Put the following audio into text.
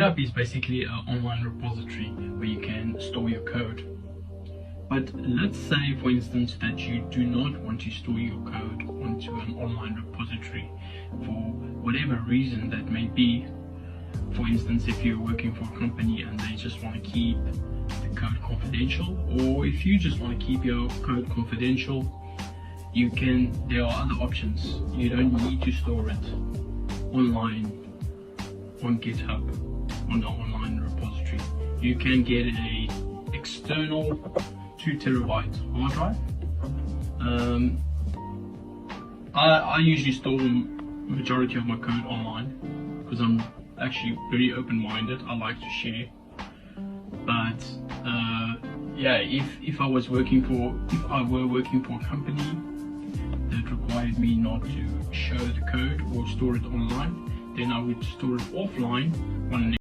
GitHub is basically an online repository where you can store your code. But let's say, for instance, that you do not want to store your code onto an online repository for whatever reason that may be. For instance, if you're working for a company and they just want to keep the code confidential, or if you just want to keep your code confidential, there are other options. You don't need to store it online on GitHub, on the online repository. You can get a external 2 terabyte hard drive. I usually store the majority of my code online because I'm actually very open-minded. I like to share. But yeah, if I were working for a company that required me not to show the code or store it online, then I would store it offline on an